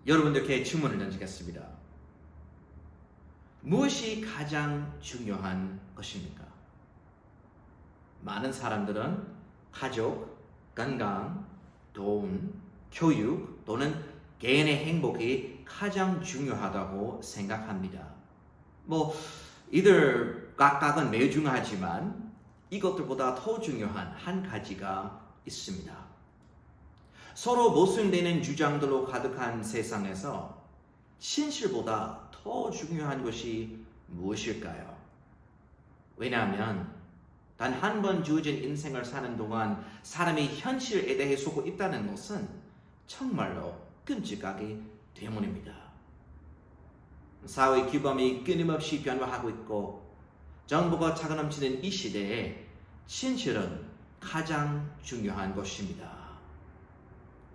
여러분들께 질문을 던지겠습니다. 무엇이 가장 중요한 것입니까? 많은 사람들은 가족, 건강, 돈, 교육 또는 개인의 행복이 가장 중요하다고 생각합니다. 이들 각각은 매우 중요하지만 이것들보다 더 중요한 한 가지가 있습니다. 서로 모순되는 주장들로 가득한 세상에서 진실보다 더 중요한 것이 무엇일까요? 왜냐하면 단 한 번 주어진 인생을 사는 동안 사람이 현실에 대해 속고 있다는 것은 정말로 끔찍하기 때문입니다. 사회 규범이 끊임없이 변화하고 있고 정보가 차가넘치는 이 시대에 진실은 가장 중요한 것입니다.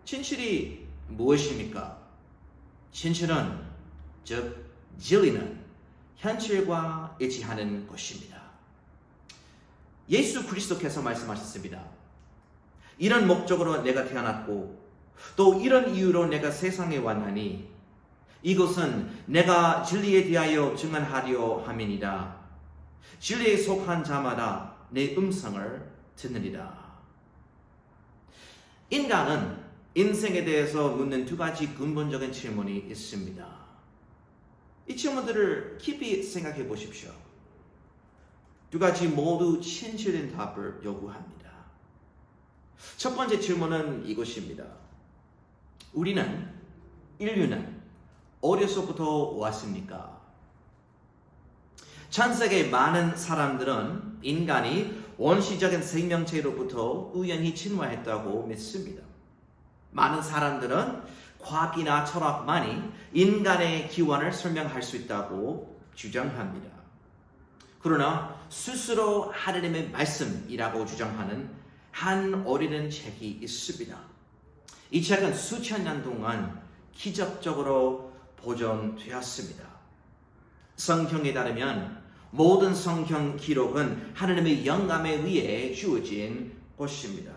진실이 무엇입니까? 진실은 즉 진리는 현실과 일치하는 것입니다. 예수 그리스도께서 말씀하셨습니다. 이런 목적으로 내가 태어났고 또 이런 이유로 내가 세상에 왔나니 이것은 내가 진리에 대하여 증언하려 함이니라. 진리에 속한 자마다 내 음성을 듣느니라. 인간은 인생에 대해서 묻는 두 가지 근본적인 질문이 있습니다. 이 질문들을 깊이 생각해 보십시오. 두 가지 모두 진실된 답을 요구합니다. 첫 번째 질문은 이것입니다. 인류는 어디서부터 왔습니까? 전 세계 많은 사람들은 인간이 원시적인 생명체로부터 우연히 진화했다고 믿습니다. 많은 사람들은 과학이나 철학만이 인간의 기원을 설명할 수 있다고 주장합니다. 그러나 스스로 하나님의 말씀이라고 주장하는 한 어린은 책이 있습니다. 이 책은 수천 년 동안 기적적으로 보존되었습니다. 성경에 따르면 모든 성경 기록은 하나님의 영감에 의해 주어진 것입니다.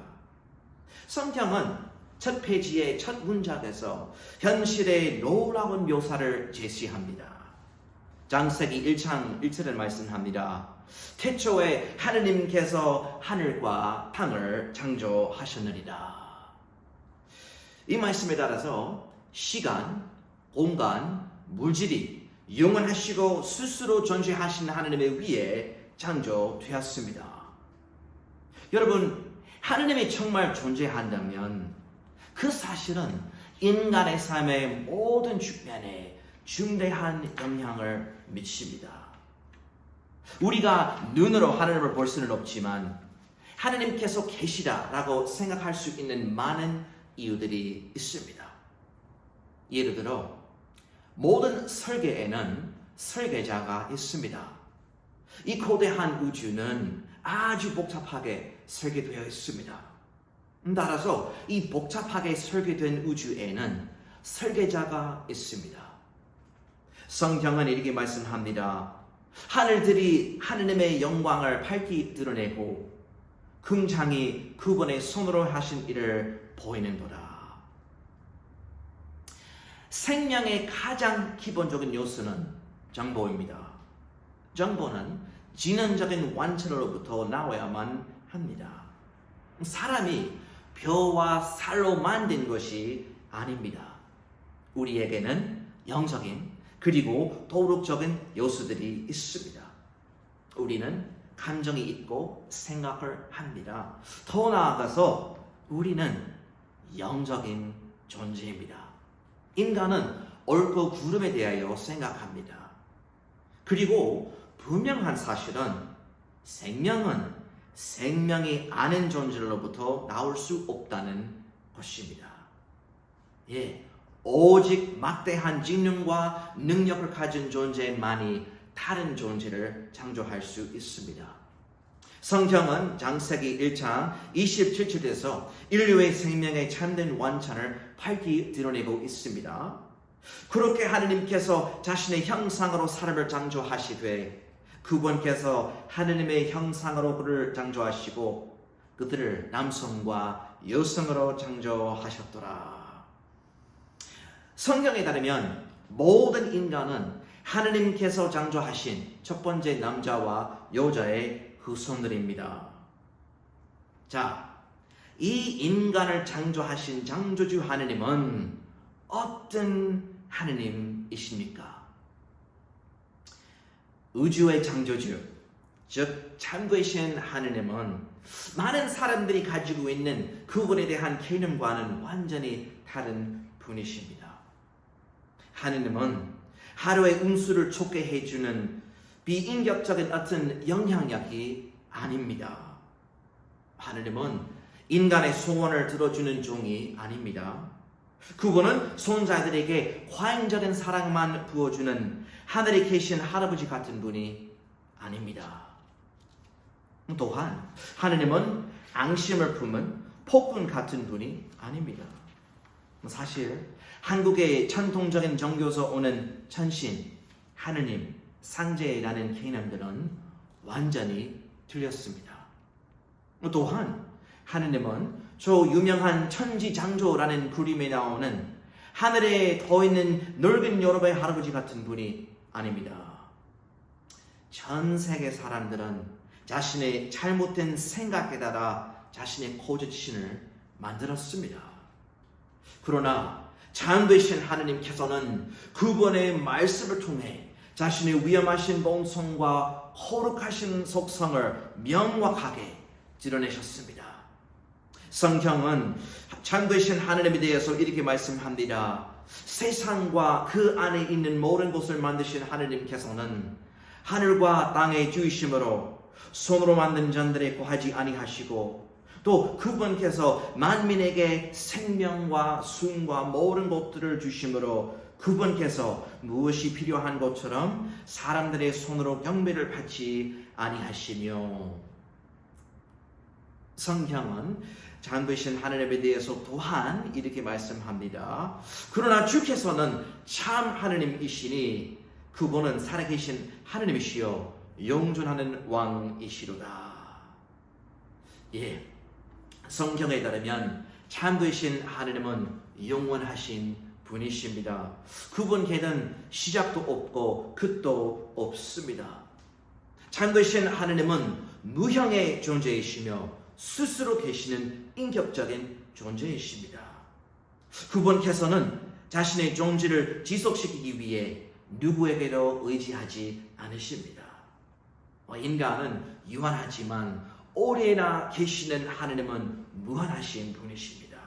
성경은 첫 페이지의 첫 문장에서 현실의 놀라운 묘사를 제시합니다. 창세기 1장 1절을 말씀합니다. 태초에 하느님께서 하늘과 땅을 창조하셨느니라. 이 말씀에 따라서 시간, 공간, 물질이 영원하시고 스스로 존재하신 하느님에 의해 창조되었습니다. 여러분, 하느님이 정말 존재한다면 그 사실은 인간의 삶의 모든 측면에 중대한 영향을 미칩니다. 우리가 눈으로 하나님을 볼 수는 없지만 하나님께서 계시다라고 생각할 수 있는 많은 이유들이 있습니다. 예를 들어 모든 설계에는 설계자가 있습니다. 이 거대한 우주는 아주 복잡하게 설계되어 있습니다. 따라서 이 복잡하게 설계된 우주에는 설계자가 있습니다. 성경은 이렇게 말씀합니다. 하늘들이 하느님의 영광을 밝히 드러내고 궁창이 그분의 손으로 하신 일을 보이는도다. 생명의 가장 기본적인 요소는 정보입니다. 정보는 지능적인 원천으로부터 나와야만 합니다. 사람이 벼와 살로 만든 것이 아닙니다. 우리에게는 영적인 그리고 도덕적인 요소들이 있습니다. 우리는 감정이 있고 생각을 합니다. 더 나아가서 우리는 영적인 존재입니다. 인간은 옳고 그름에 대하여 생각합니다. 그리고 분명한 사실은 생명은 생명이 아는 존재로부터 나올 수 없다는 것입니다. 오직 막대한 지능과 능력을 가진 존재만이 다른 존재를 창조할 수 있습니다. 성경은 창세기 1장 27절에서 인류의 생명의 참된 원천을 밝히 드러내고 있습니다. 그렇게 하느님께서 자신의 형상으로 사람을 창조하시되 그분께서 하느님의 형상으로 그를 창조하시고 그들을 남성과 여성으로 창조하셨더라. 성경에 따르면 모든 인간은 하느님께서 창조하신 첫 번째 남자와 여자의 후손들입니다. 자, 이 인간을 창조하신 창조주 하느님은 어떤 하느님이십니까? 우주의 창조주, 즉 창조이신 하느님은 많은 사람들이 가지고 있는 그분에 대한 개념과는 완전히 다른 분이십니다. 하느님은 하루의 운수를 좋게 해주는 비인격적인 어떤 영향력이 아닙니다. 하느님은 인간의 소원을 들어주는 종이 아닙니다. 그분은 손자들에게 과잉적인 사랑만 부어주는 하늘에 계신 할아버지 같은 분이 아닙니다. 또한 하느님은 앙심을 품은 폭군 같은 분이 아닙니다. 사실 한국의 전통적인 종교에서 오는 천신, 하느님, 상제라는 개념들은 완전히 틀렸습니다. 또한 하느님은 저 유명한 천지창조라는 그림에 나오는 하늘에 더 있는 넓은 여러분의 할아버지 같은 분이 아닙니다. 전 세계 사람들은 자신의 잘못된 생각에 따라 자신의 거짓신을 만들었습니다. 그러나 창조이신 하느님께서는 그분의 말씀을 통해 자신의 위엄하신 본성과 거룩하신 속성을 명확하게 드러내셨습니다. 성경은 창조이신 하느님에 대해서 이렇게 말씀합니다. 세상과 그 안에 있는 모든 것을 만드신 하느님께서는 하늘과 땅의 주이심으로 손으로 만든 전들에 거하지 아니하시고 또 그분께서 만민에게 생명과 숨과 모든 것들을 주심으로 그분께서 무엇이 필요한 것처럼 사람들의 손으로 경배를 받지 아니하시며 성경은 창조이신 하느님에 대해서 또한 이렇게 말씀합니다. 그러나 주께서는 참 하느님이시니 그분은 살아계신 하느님이시여 영존하는 왕이시로다. 예, 성경에 따르면 창조이신 하느님은 영원하신 분이십니다. 그분께는 시작도 없고 끝도 없습니다. 창조이신 하느님은 무형의 존재이시며 스스로 계시는 인격적인 존재이십니다. 그분께서는 자신의 존재를 지속시키기 위해 누구에게도 의지하지 않으십니다. 인간은 유한하지만 오래나 계시는 하느님은 무한하신 분이십니다.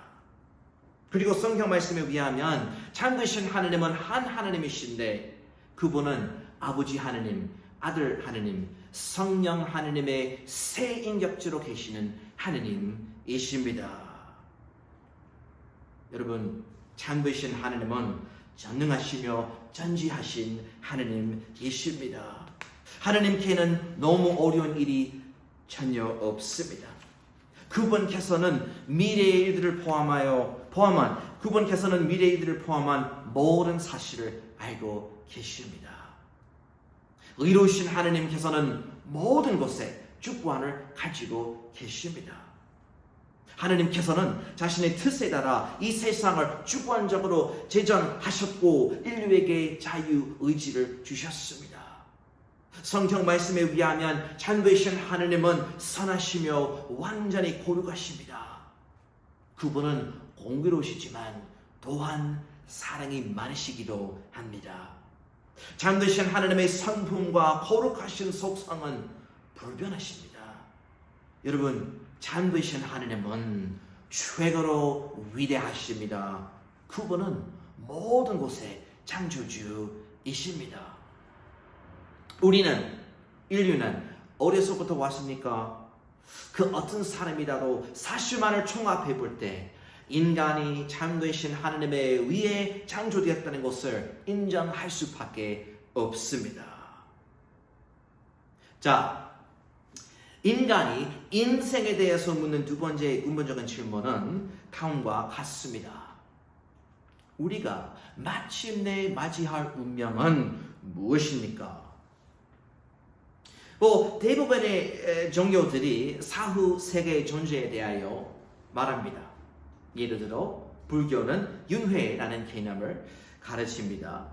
그리고 성경 말씀에 의하면 창조이신 하느님은 한 하느님이신데 그분은 아버지 하느님, 아들 하느님, 성령 하느님의 세 인격체로 계시는 하느님이십니다. 여러분, 창조이신 하느님은 전능하시며 전지하신 하느님이십니다. 하느님께는 너무 어려운 일이 전혀 없습니다. 그분께서는 미래의 일들을 그분께서는 미래의 일들을 포함한 모든 사실을 알고 계십니다. 의로우신 하느님께서는 모든 것에 주권을 가지고 계십니다. 하느님께서는 자신의 뜻에 따라 이 세상을 주권적으로 제정하셨고 인류에게 자유의지를 주셨습니다. 성경 말씀에 의하면 창조이신 하느님은 선하시며 완전히 거룩하십니다. 그분은 공교로우시지만 또한 사랑이 많으시기도 합니다. 창조이신 하느님의 성품과 거룩하신 속성은 불변하십니다. 여러분, 창조이신 하느님은 최고로 위대하십니다. 그분은 모든 곳의 창조주이십니다. 인류는 어려서부터 왔습니까? 그 어떤 사람이라도 사실만을 총합해 볼 때 인간이 창조이신 하느님에 의해 창조되었다는 것을 인정할 수밖에 없습니다. 자, 인간이 인생에 대해서 묻는 두 번째 근본적인 질문은 다음과 같습니다. 우리가 마침내 맞이할 운명은 무엇입니까? 대부분의 종교들이 사후 세계 존재에 대하여 말합니다. 예를 들어 불교는 윤회라는 개념을 가르칩니다.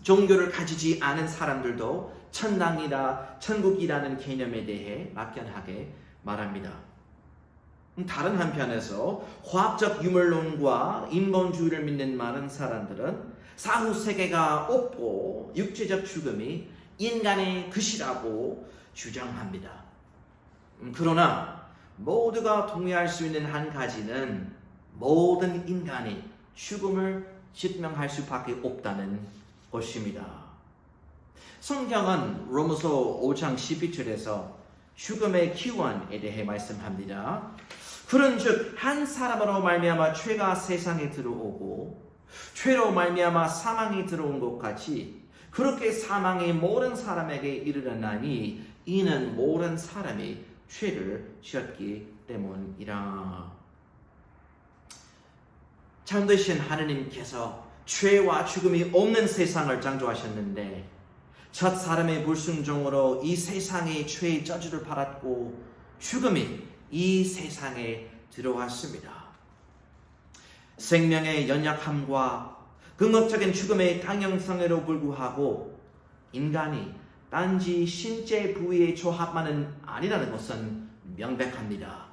종교를 가지지 않은 사람들도 천당이나 천국이라는 개념에 대해 막연하게 말합니다. 다른 한편에서 화학적 유물론과 인본주의를 믿는 많은 사람들은 사후 세계가 없고 육체적 죽음이 인간의 것이라고 주장합니다. 그러나 모두가 동의할 수 있는 한 가지는 모든 인간이 죽음을 직면할 수밖에 없다는 것입니다. 성경은 로마서 5장 12절에서 죽음의 기원에 대해 말씀합니다. 그런즉 한 사람으로 말미암아 죄가 세상에 들어오고 죄로 말미암아 사망이 들어온 것 같이 그렇게 사망이 모든 사람에게 이르렀나니 이는 모든 사람이 죄를 지었기 때문이라. 참되신 하느님께서 죄와 죽음이 없는 세상을 창조하셨는데 첫 사람의 불순종으로 이 세상에 죄의 저주를 받았고 죽음이 이 세상에 들어왔습니다. 생명의 연약함과 긍정적인 죽음의 당연성에도 불구하고 인간이 단지 신체 부위의 조합만은 아니라는 것은 명백합니다.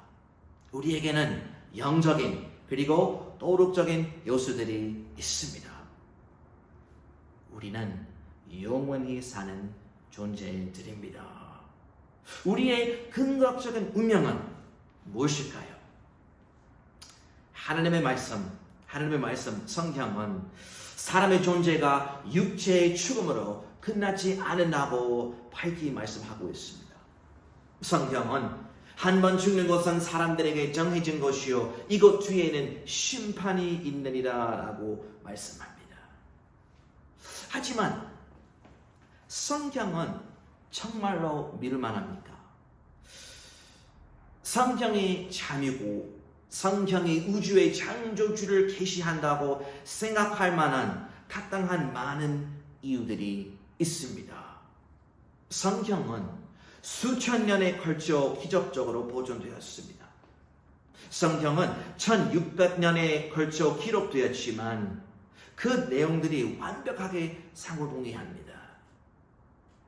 우리에게는 영적인 그리고 도덕적인 요소들이 있습니다. 우리는 영원히 사는 존재들입니다. 우리의 근거적인 운명은 무엇일까요? 하나님의 말씀, 성경은 사람의 존재가 육체의 죽음으로 끝나지 않는다고 밝히 말씀하고 있습니다. 성경은 한 번 죽는 것은 사람들에게 정해진 것이요 이것 뒤에는 심판이 있느니라 라고 말씀합니다. 하지만 성경은 정말로 믿을 만합니까? 성경이 참이고 성경이 우주의 창조주를 계시한다고 생각할 만한 타당한 많은 이유들이 있습니다. 성경은 수천 년에 걸쳐 기적적으로 보존되었습니다. 성경은 1600년에 걸쳐 기록되었지만 그 내용들이 완벽하게 상호동의합니다.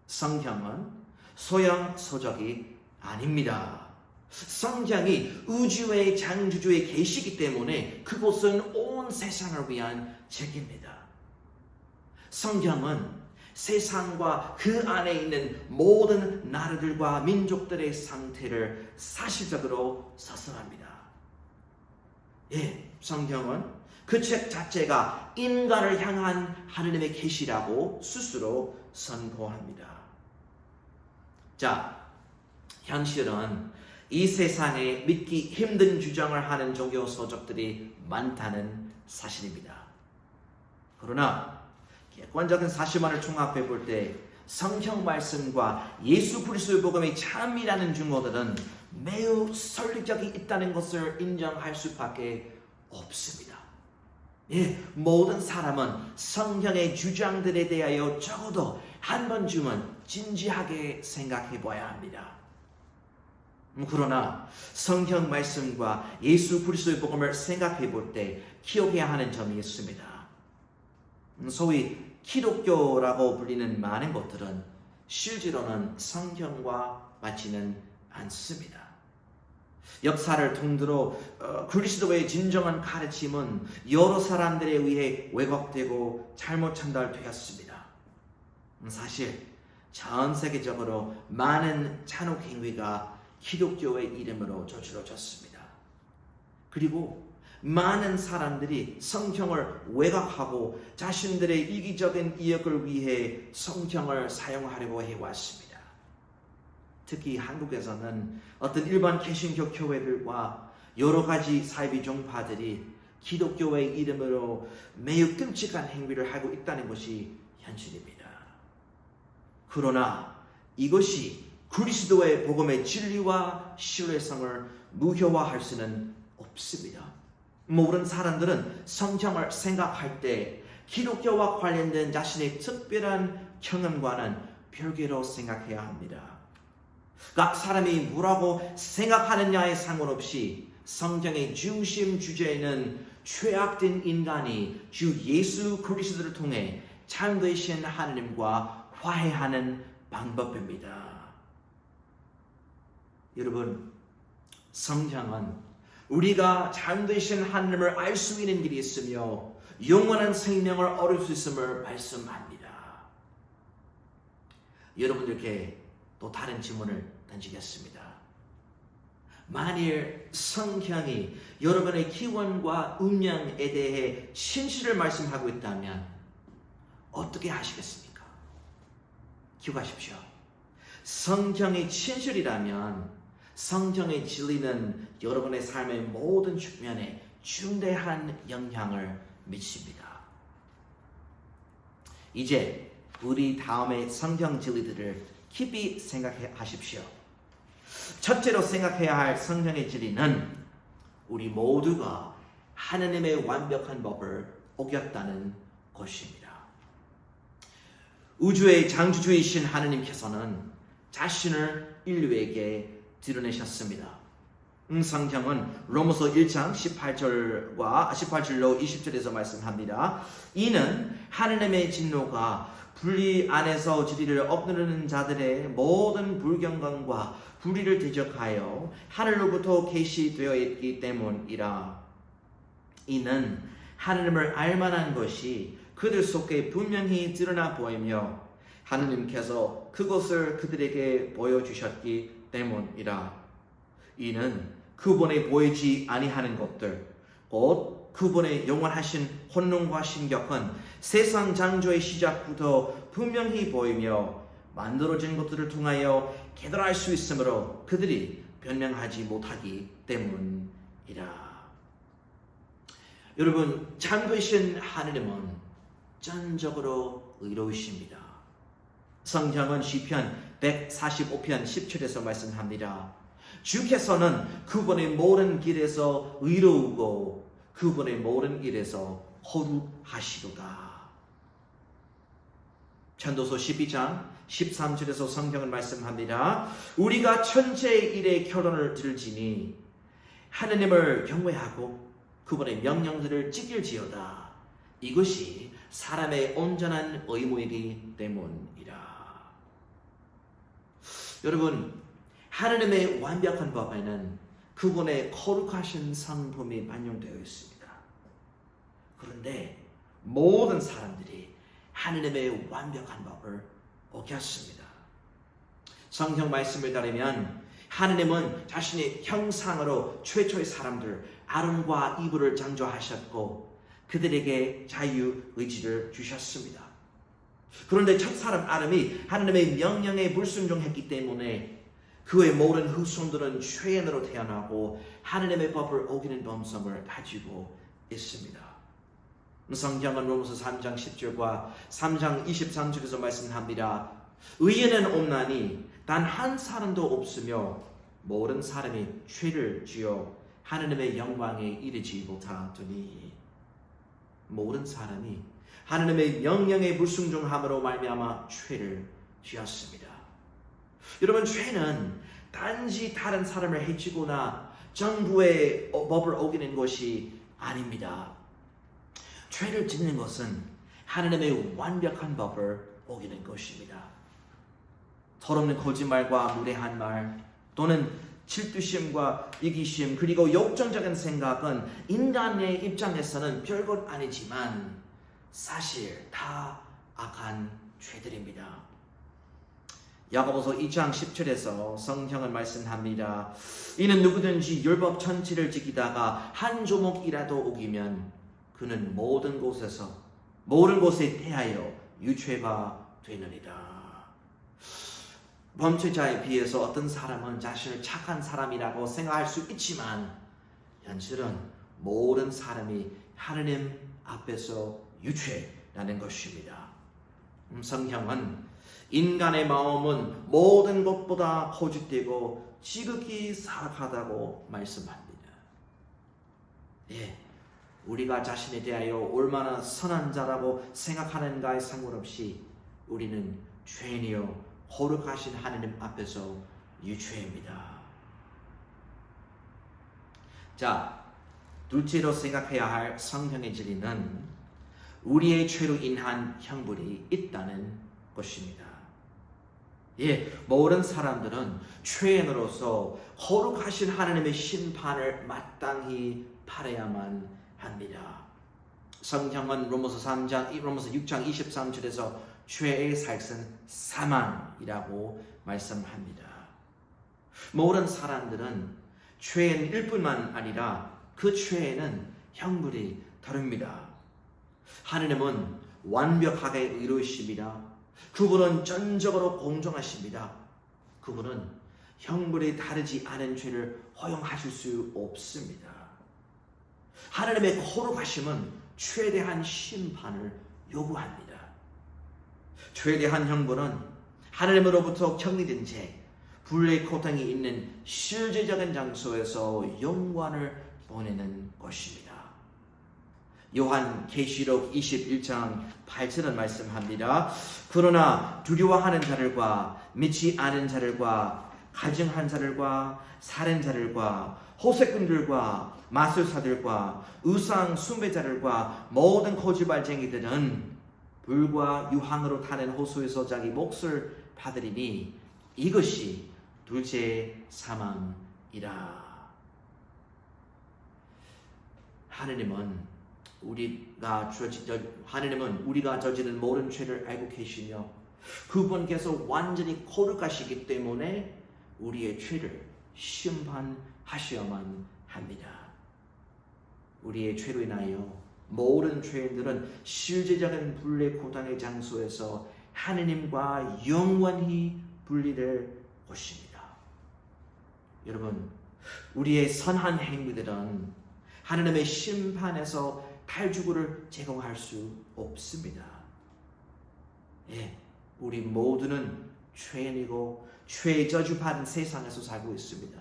성경은 소형 서적이 아닙니다. 성경이 우주의 창조주의 계시기 때문에 그곳은 온 세상을 위한 책입니다. 성경은 세상과 그 안에 있는 모든 나라들과 민족들의 상태를 사실적으로 서술합니다. 성경은 그 책 자체가 인간을 향한 하느님의 계시라고 스스로 선포합니다. 자, 현실은 이 세상에 믿기 힘든 주장을 하는 종교 서적들이 많다는 사실입니다. 그러나 객관적인 사실만을 종합해 볼 때 성경 말씀과 예수 그리스도의 복음의 참이라는 증거들은 매우 설득력이 있다는 것을 인정할 수밖에 없습니다. 모든 사람은 성경의 주장들에 대하여 적어도 한 번쯤은 진지하게 생각해 봐야 합니다. 그러나 성경 말씀과 예수 그리스도의 복음을 생각해 볼 때 기억해야 하는 점이 있습니다. 소위 기독교라고 불리는 많은 것들은 실제로는 성경과 맞지는 않습니다. 역사를 통틀어 그리스도의 진정한 가르침은 여러 사람들에 의해 왜곡되고 잘못 전달되었습니다. 사실 전 세계적으로 많은 잔혹 행위가 기독교의 이름으로 저지러졌습니다. 그리고 많은 사람들이 성경을 왜곡하고 자신들의 이기적인 이익을 위해 성경을 사용하려고 해왔습니다. 특히 한국에서는 어떤 일반 개신교 교회들과 여러 가지 사이비 종파들이 기독교의 이름으로 매우 끔찍한 행위를 하고 있다는 것이 현실입니다. 그러나 이것이 그리스도의 복음의 진리와 신뢰성을 무효화할 수는 없습니다. 모든 사람들은 성경을 생각할 때 기독교와 관련된 자신의 특별한 경험과는 별개로 생각해야 합니다. 각 사람이 뭐라고 생각하느냐에 상관없이 성경의 중심 주제에는 죄악된 인간이 주 예수 그리스도를 통해 참되신 하나님과 화해하는 방법입니다. 여러분, 성경은 우리가 참되신 하나님을 알 수 있는 길이 있으며 영원한 생명을 얻을 수 있음을 말씀합니다. 여러분들께 또 다른 질문을 던지겠습니다. 만일 성경이 여러분의 기원과 운명에 대해 진실을 말씀하고 있다면 어떻게 하시겠습니까? 기억하십시오. 성경이 진실이라면 성경의 진리는 여러분의 삶의 모든 측면에 중대한 영향을 미칩니다. 이제 우리 다음에 성경 진리들을 깊이 생각하십시오. 첫째로 생각해야 할 성경의 진리는 우리 모두가 하나님의 완벽한 법을 어겼다는 것입니다. 우주의 창조주이신 하나님께서는 자신을 인류에게 드러내셨습니다. 성경은 로마서 1장 18절로 20절에서 말씀합니다. 이는 하나님의 진노가 불의 안에서 진리를 억누르는 자들의 모든 불경건과 불의를 대적하여 하늘로부터 계시되어 있기 때문이라. 이는 하나님을 알만한 것이 그들 속에 분명히 드러나 보이며 하나님께서 그것을 그들에게 보여주셨기 때문이라. 이는 그분의 보이지 아니하는 것들 곧 그분의 영원하신 혼론과 신격은 세상 창조의 시작부터 분명히 보이며 만들어진 것들을 통하여 깨달을 수 있으므로 그들이 변명하지 못하기 때문이라. 여러분, 참되신 하나님은 전적으로 의로우십니다. 성경은 시편 145편 10절에서 말씀합니다. 주께서는 그분의 모든 길에서 의로우고 그분의 모든 일에서 거룩하시도다. 전도서 12장 13절에서 성경은 말씀합니다. 우리가 천체의 일에 결론을 들지니 하느님을 경외하고 그분의 명령들을 지킬지어다. 이것이 사람의 온전한 의무이기 때문이라. 여러분, 하느님의 완벽한 법에는 그분의 거룩하신 성품이 반영되어 있습니다. 그런데 모든 사람들이 하느님의 완벽한 법을 어겼습니다. 성경 말씀을 따르면 하느님은 자신의 형상으로 최초의 사람들 아름과 이브를 창조하셨고 그들에게 자유의지를 주셨습니다. 그런데 첫사람 아름이 하느님의 명령에 불순종했기 때문에 그의 모든 후손들은 죄인으로 태어나고 하느님의 법을 어기는 범성을 가지고 있습니다. 성경은 로마서 3장 10절과 3장 23절에서 말씀합니다. 의인은 없나니 단 한 사람도 없으며 모든 사람이 죄를 지어 하느님의 영광에 이르지 못하더니. 모든 사람이 하느님의 명령에 불순종함으로 말미암아 죄를 지었습니다. 여러분, 죄는 단지 다른 사람을 해치거나 정부의 법을 어기는 것이 아닙니다. 죄를 짓는 것은 하느님의 완벽한 법을 어기는 것입니다. 더럽는 거짓말과 무례한 말 또는 질투심과 이기심 그리고 욕정적인 생각은 인간의 입장에서는 별것 아니지만 사실 다 악한 죄들입니다. 야고보서 2장 10절에서 성경은 말씀합니다. 이는 누구든지 율법 전체를 지키다가 한 조목이라도 어기면 그는 모든 곳에 대하여 유죄가 되느니라. 범죄자에 비해서 어떤 사람은 자신을 착한 사람이라고 생각할 수 있지만 현실은 모든 사람이 하느님 앞에서 유죄라는 것입니다. 성경은 인간의 마음은 모든 것보다 거짓되고 지극히 사악하다고 말씀합니다. 우리가 자신에 대하여 얼마나 선한 자라고 생각하는가에 상관없이 우리는 죄인이요 거룩하신 하느님 앞에서 유죄입니다. 자, 둘째로 생각해야 할 성경의 진리는 우리의 죄로 인한 형벌이 있다는 것입니다. 모든 사람들은 죄인으로서 거룩하신 하나님의 심판을 마땅히 받아야만 합니다. 성경은 로마서 6장 23절에서 죄의 삭은 사망이라고 말씀합니다. 모든 사람들은 죄인일 뿐만 아니라 그 죄에는 형벌이 다릅니다. 하나님은 완벽하게 의로우십니다. 그분은 전적으로 공정하십니다. 그분은 형벌이 다르지 않은 죄를 허용하실 수 없습니다. 하나님의 거룩하심은 죄에 대한 심판을 요구합니다. 죄에 대한 형벌은 하나님으로부터 격리된 죄, 불의 고통이 있는 실제적인 장소에서 영원을 보내는 것입니다. 요한 계시록 21장 8절은 말씀합니다. 그러나 두려워하는 자들과 믿지 않은 자들과 가증한 자들과 살인자들과 호색꾼들과 마술사들과 우상 숭배자들과 모든 고집발쟁이들은 불과 유황으로 타는 호수에서 자기 몫을 받으리니 이것이 둘째 사망이라. 하나님은 우리가 저지른 모든 죄를 알고 계시며 그분께서 완전히 거룩하시기 때문에 우리의 죄를 심판하셔야만 합니다. 우리의 죄로 인하여 모든 죄인들은 실제적인 불의 고통의 장소에서 하나님과 영원히 분리될 것입니다. 여러분, 우리의 선한 행위들은 하나님의 심판에서 탈주구를 제공할 수 없습니다. 우리 모두는 죄인이고 죄의 저주받은 세상에서 살고 있습니다.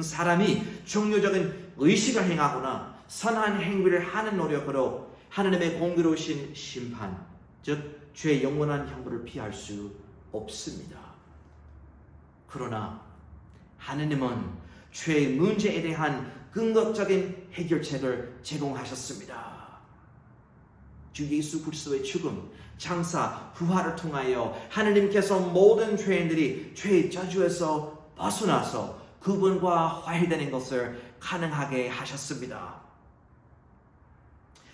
사람이 종교적인 의식을 행하거나 선한 행위를 하는 노력으로 하나님의 공의로우신 심판, 즉 죄의 영원한 형벌을 피할 수 없습니다. 그러나 하나님은 죄의 문제에 대한 근거적인 해결책을 제공하셨습니다. 주 예수 그리스도의 죽음, 장사, 부활을 통하여 하나님께서 모든 죄인들이 죄의 저주에서 벗어나서 그분과 화해되는 것을 가능하게 하셨습니다.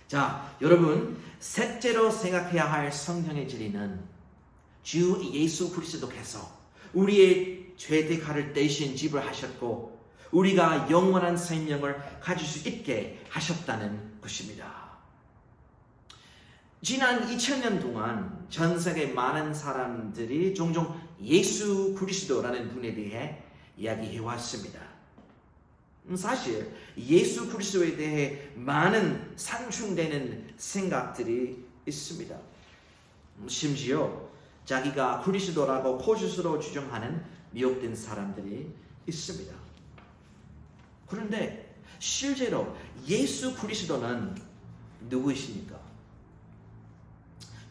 자, 여러분, 셋째로 생각해야 할 성경의 진리는 주 예수 그리스도께서 우리의 죄 대가를 대신 지불하셨고 우리가 영원한 생명을 가질 수 있게 하셨다는 것입니다. 지난 2000년 동안 전 세계 많은 사람들이 종종 예수 그리스도라는 분에 대해 이야기해 왔습니다. 사실 예수 그리스도에 대해 많은 상충되는 생각들이 있습니다. 심지어 자기가 그리스도라고 거짓으로 주장하는 미혹된 사람들이 있습니다. 그런데 실제로 예수 그리스도는 누구이십니까?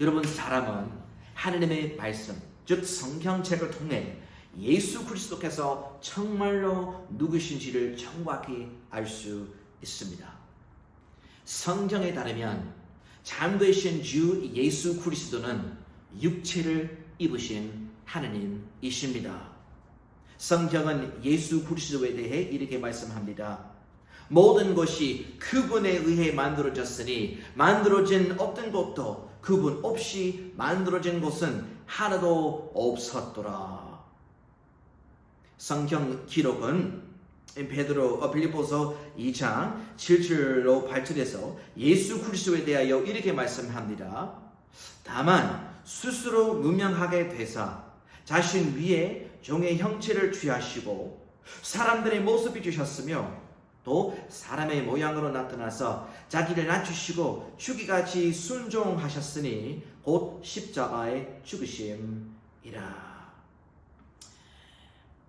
여러분, 사람은 하나님의 말씀, 즉 성경책을 통해 예수 그리스도께서 정말로 누구신지를 정확히 알 수 있습니다. 성경에 따르면 참되신 주 예수 그리스도는 육체를 입으신 하나님이십니다. 성경은 예수 그리스도에 대해 이렇게 말씀합니다. 모든 것이 그분에 의해 만들어졌으니 만들어진 어떤 것도 그분 없이 만들어진 것은 하나도 없었더라. 성경 기록은 빌립보서 2장 7절로 8절에서 예수 그리스도에 대하여 이렇게 말씀합니다. 다만 스스로 무명하게 되사 자신 위에 종의 형체를 취하시고 사람들의 모습이 주셨으며 또 사람의 모양으로 나타나서 자기를 낮추시고 죽이같이 순종하셨으니 곧 십자가에 죽으심이라.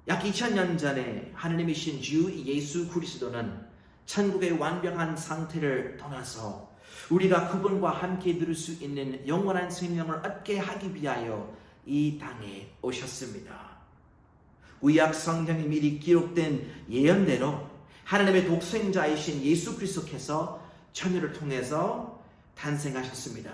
약 2000년 전에 하나님이신 주 예수 그리스도는 천국의 완벽한 상태를 떠나서 우리가 그분과 함께 누릴 수 있는 영원한 생명을 얻게 하기 위하여 이 땅에 오셨습니다. 구약 성경에 미리 기록된 예언대로 하나님의 독생자이신 예수 그리스도께서 처녀를 통해서 탄생하셨습니다.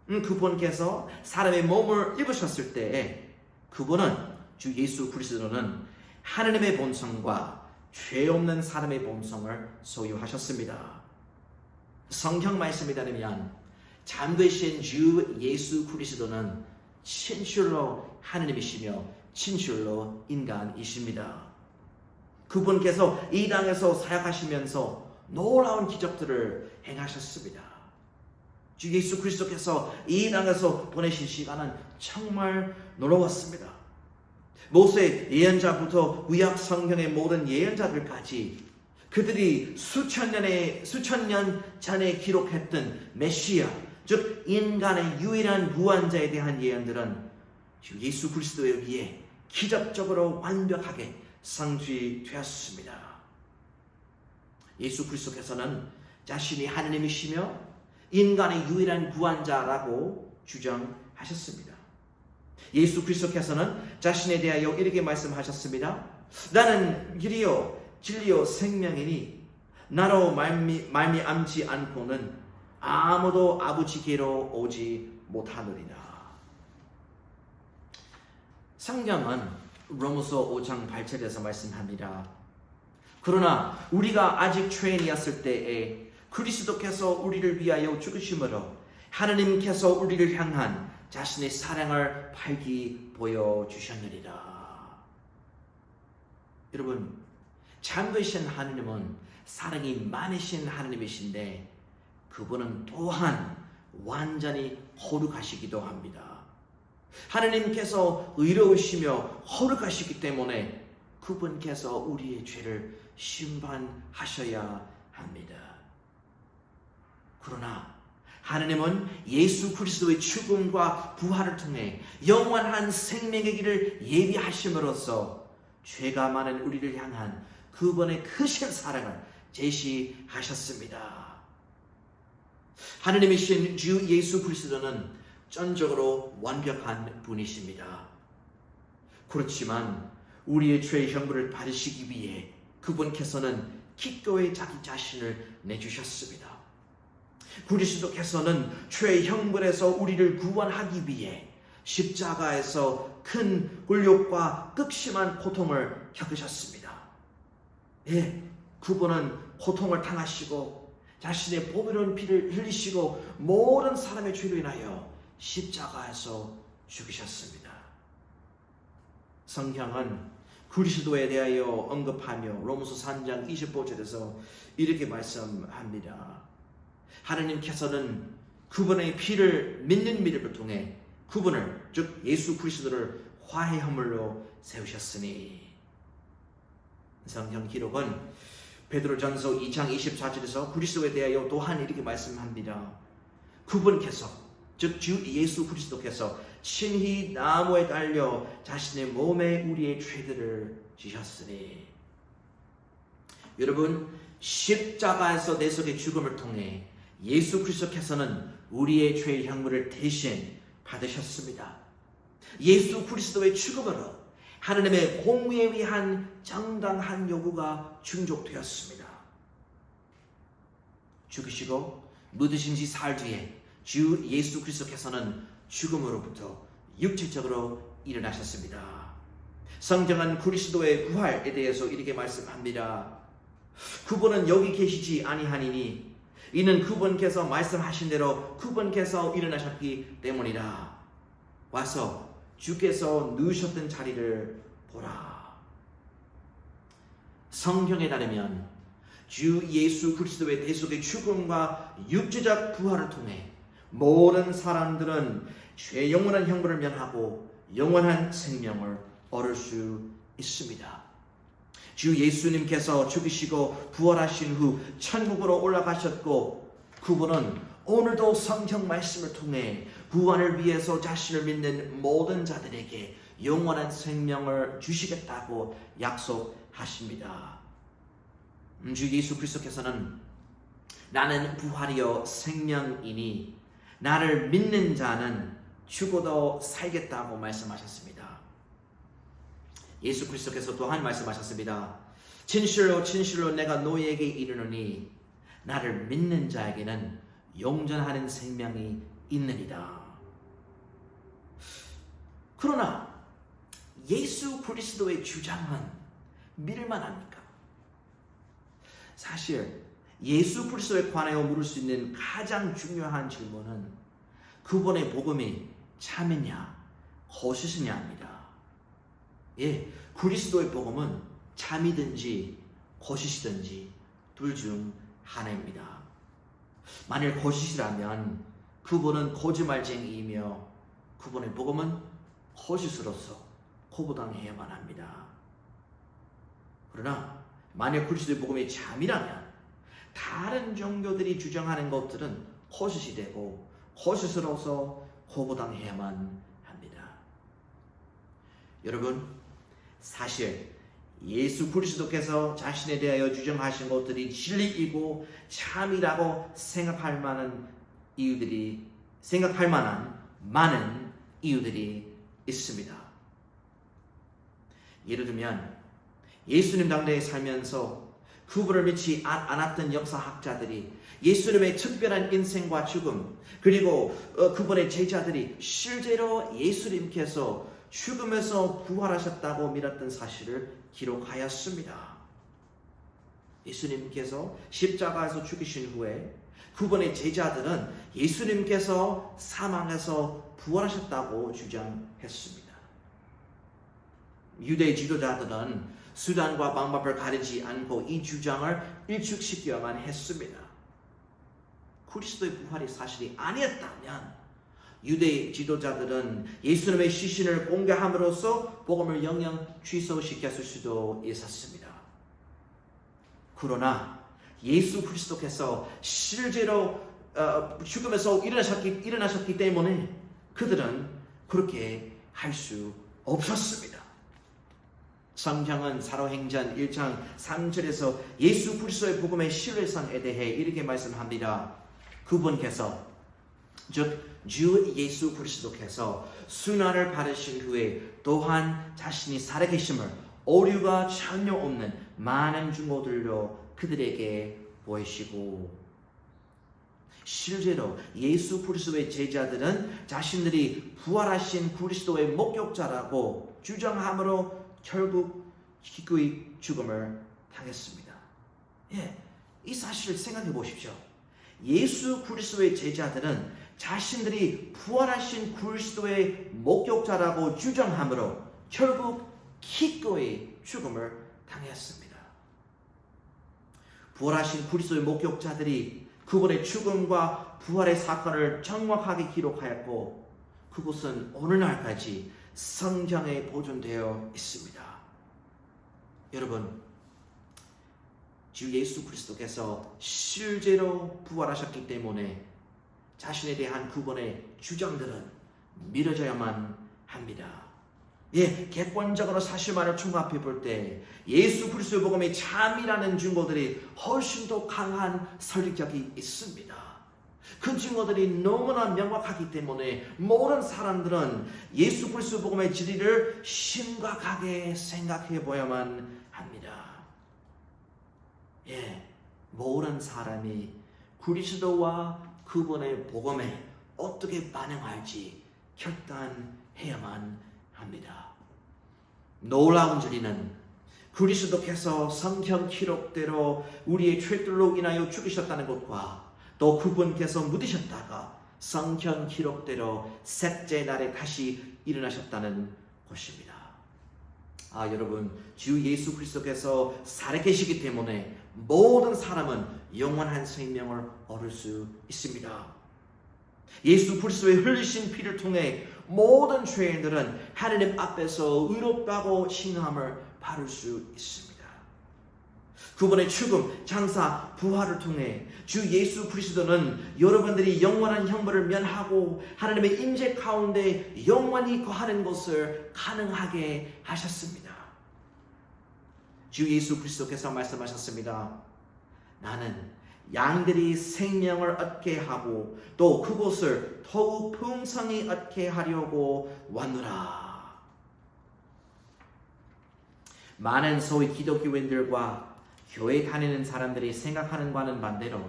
그분께서 사람의 몸을 입으셨을 때 그분은 주 예수 그리스도는 하나님의 본성과 죄 없는 사람의 본성을 소유하셨습니다. 성경 말씀에 따르면 참되신 주 예수 그리스도는 진실로 하나님이시며 진실로 인간이십니다. 그분께서 이 땅에서 사역하시면서 놀라운 기적들을 행하셨습니다. 주 예수 그리스도께서 이 땅에서 보내신 시간은 정말 놀라웠습니다. 모세 예언자부터 구약 성경의 모든 예언자들까지 그들이 수천 년 전에 기록했던 메시아, 즉 인간의 유일한 구원자에 대한 예언들은 주 예수 그리스도에 의해 기적적으로 완벽하게 성취되었습니다. 예수 그리스도께서는 자신이 하나님이시며 인간의 유일한 구원자라고 주장하셨습니다. 예수 그리스도께서는 자신에 대하여 이렇게 말씀하셨습니다. 나는 길이요 진리요 생명이니 나로 말미암지 않고는 아무도 아버지께로 오지 못하느니라. 성경은 로마서 5장 8절에서 말씀합니다. 그러나 우리가 아직 죄인이었을 때에 그리스도께서 우리를 위하여 죽으심으로 하나님께서 우리를 향한 자신의 사랑을 밝히 보여주셨느니라. 여러분, 참되신 하나님은 사랑이 많으신 하나님이신데 그분은 또한 완전히 거룩하시기도 합니다. 하나님께서 의로우시며 거룩하시기 때문에 그분께서 우리의 죄를 심판하셔야 합니다. 그러나 하나님은 예수 그리스도의 죽음과 부활을 통해 영원한 생명의 길을 예비하심으로써 죄가 많은 우리를 향한 그분의 크신 사랑을 제시하셨습니다. 하나님이신 주 예수 그리스도는 전적으로 완벽한 분이십니다. 그렇지만 우리의 죄의 형벌을 받으시기 위해 그분께서는 기꺼이 자기 자신을 내주셨습니다. 그리스도께서는 죄의 형벌에서 우리를 구원하기 위해 십자가에서 큰 굴욕과 극심한 고통을 겪으셨습니다. 예, 그분은 고통을 당하시고 자신의 보배로운 피를 흘리시고 모든 사람의 죄로 인하여 십자가에서 죽으셨습니다. 성경은 그리스도에 대하여 언급하며 로마서 3장 25절에서 이렇게 말씀합니다. 하나님께서는 그분의 피를 믿는 믿음을 통해 그분을, 즉 예수 그리스도를 화해 허물로 세우셨으니. 성경 기록은 베드로전서 2장 24절에서 그리스도에 대하여 또한 이렇게 말씀합니다. 그분께서, 즉 주 예수 그리스도께서 친히 나무에 달려 자신의 몸에 우리의 죄들을 지셨으니. 여러분, 십자가에서 내 속의 죽음을 통해 예수 그리스도께서는 우리의 죄의 형벌을 대신 받으셨습니다. 예수 그리스도의 죽음으로 하나님의 공의에 위한 정당한 요구가 충족되었습니다. 죽으시고 묻으신 지 사흘 뒤에 주 예수 그리스도께서는 죽음으로부터 육체적으로 일어나셨습니다. 성경은 그리스도의 부활에 대해서 이렇게 말씀합니다. 그분은 여기 계시지 아니하니니 이는 그분께서 말씀하신 대로 그분께서 일어나셨기 때문이라. 와서 주께서 누우셨던 자리를 보라. 성경에 따르면 주 예수 그리스도의 대속의 죽음과 육체적 부활을 통해 모든 사람들은 죄 영원한 형벌을 면하고 영원한 생명을 얻을 수 있습니다. 주 예수님께서 죽으시고 부활하신 후 천국으로 올라가셨고 그분은 오늘도 성경 말씀을 통해 구원을 위해서 자신을 믿는 모든 자들에게 영원한 생명을 주시겠다고 약속하십니다. 주 예수 그리스도께서는 나는 부활이요 생명이니 나를 믿는 자는 죽어도 살겠다고 말씀하셨습니다. 예수 그리스도께서 또한 말씀하셨습니다. 진실로 진실로 내가 너희에게 이르노니 나를 믿는 자에게는 영전하는 생명이 있느니라. 그러나 예수 그리스도의 주장은 믿을만합니까? 사실 예수 그리스도에 관하여 물을 수 있는 가장 중요한 질문은 그분의 복음이 참이냐 거짓이냐입니다. 예, 그리스도의 복음은 참이든지 거짓이든지 둘 중 하나입니다. 만일 거짓이라면 그분은 거짓말쟁이이며 그분의 복음은 거짓으로서 고부당해야만 합니다. 그러나 만일 그리스도의 복음이 참이라면 다른 종교들이 주장하는 것들은 거짓이 되고 거짓으로서 고부당해야만 합니다. 여러분, 사실 예수 그리스도께서 자신에 대하여 주장하신 것들이 진리이고 참이라고 생각할 만한 많은 이유들이 있습니다. 예를 들면 예수님 당대에 살면서 그분을 믿지 않았던 역사학자들이 예수님의 특별한 인생과 죽음, 그리고 그분의 제자들이 실제로 예수님께서 죽음에서 부활하셨다고 믿었던 사실을 기록하였습니다. 예수님께서 십자가에서 죽으신 후에 그분의 제자들은 예수님께서 사망해서 부활하셨다고 주장했습니다. 유대 지도자들은 수단과 방법을 가리지 않고 이 주장을 일축시켜야만 했습니다. 그리스도의 부활이 사실이 아니었다면 유대 지도자들은 예수님의 시신을 공개함으로써 복음을 영영 취소시켰을 수도 있었습니다. 그러나 예수 그리스도께서 실제로 죽음에서 일어나셨기 때문에 그들은 그렇게 할 수 없었습니다. 성경은 사도행전 1장 3절에서 예수 그리스도의 복음의 신뢰성에 대해 이렇게 말씀합니다. 그분께서 즉 주 예수 그리스도께서 순환을 받으신 후에 또한 자신이 살아계심을 오류가 전혀 없는 많은 증거들로 그들에게 보이시고, 실제로 예수 그리스도의 제자들은 자신들이 부활하신 그리스도의 목격자라고 주장함으로 결국 기꺼이 죽음을 당했습니다. 이 사실을 생각해 보십시오. 예수 그리스도의 제자들은 자신들이 부활하신 그리스도의 목격자라고 주장함으로 결국 기꺼이 죽음을 당했습니다. 부활하신 그리스도의 목격자들이 그분의 죽음과 부활의 사건을 정확하게 기록하였고 그것은 오늘날까지 성경에 보존되어 있습니다. 여러분, 주 예수 그리스도께서 실제로 부활하셨기 때문에 자신에 대한 그분의 주장들은 믿어져야만 합니다. 객관적으로 사실만을 종합해 볼 때 예수 그리스도의 복음의 참이라는 증거들이 훨씬 더 강한 설득력이 있습니다. 그 증거들이 너무나 명확하기 때문에 모든 사람들은 예수 그리스도의 복음의 진리를 심각하게 생각해 보야만 합니다. 모든 사람이 그리스도와 그분의 복음에 어떻게 반응할지 결단해야만 합니다. 놀라운 진리는 그리스도께서 성경 기록대로 우리의 죄들로 인하여 죽으셨다는 것과 또 그분께서 묻으셨다가 성경 기록대로 셋째 날에 다시 일어나셨다는 것입니다. 여러분, 주 예수 그리스도께서 살아계시기 때문에 모든 사람은 영원한 생명을 얻을 수 있습니다. 예수 그리스도의 흘리신 피를 통해 모든 죄인들은 하나님 앞에서 의롭다고 칭함을 받을 수 있습니다. 그분의 죽음, 장사, 부활을 통해 주 예수 그리스도는 여러분들이 영원한 형벌을 면하고 하나님의 임재 가운데 영원히 거하는 것을 가능하게 하셨습니다. 주 예수 그리스도께서 말씀하셨습니다. 나는 양들이 생명을 얻게 하고 또 그것을 더욱 풍성히 얻게 하려고 왔노라. 많은 소위 기독교인들과 교회 다니는 사람들이 생각하는 바는 반대로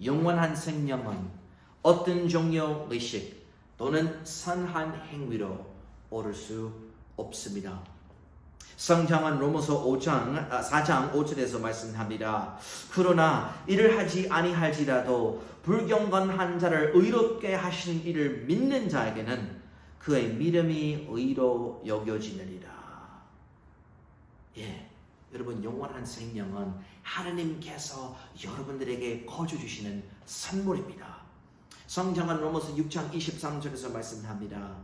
영원한 생명은 어떤 종류 의식 또는 선한 행위로 얻을 수 없습니다. 성경은 로마서 4장 5절에서 말씀합니다. 그러나 이를 하지 아니할지라도 불경건한 자를 의롭게 하시는 이를 믿는 자에게는 그의 믿음이 의로 여겨지느니라. 여러분, 영원한 생명은 하나님께서 여러분들에게 거저 주시는 선물입니다. 성경은 로마서 6장 23절에서 말씀합니다.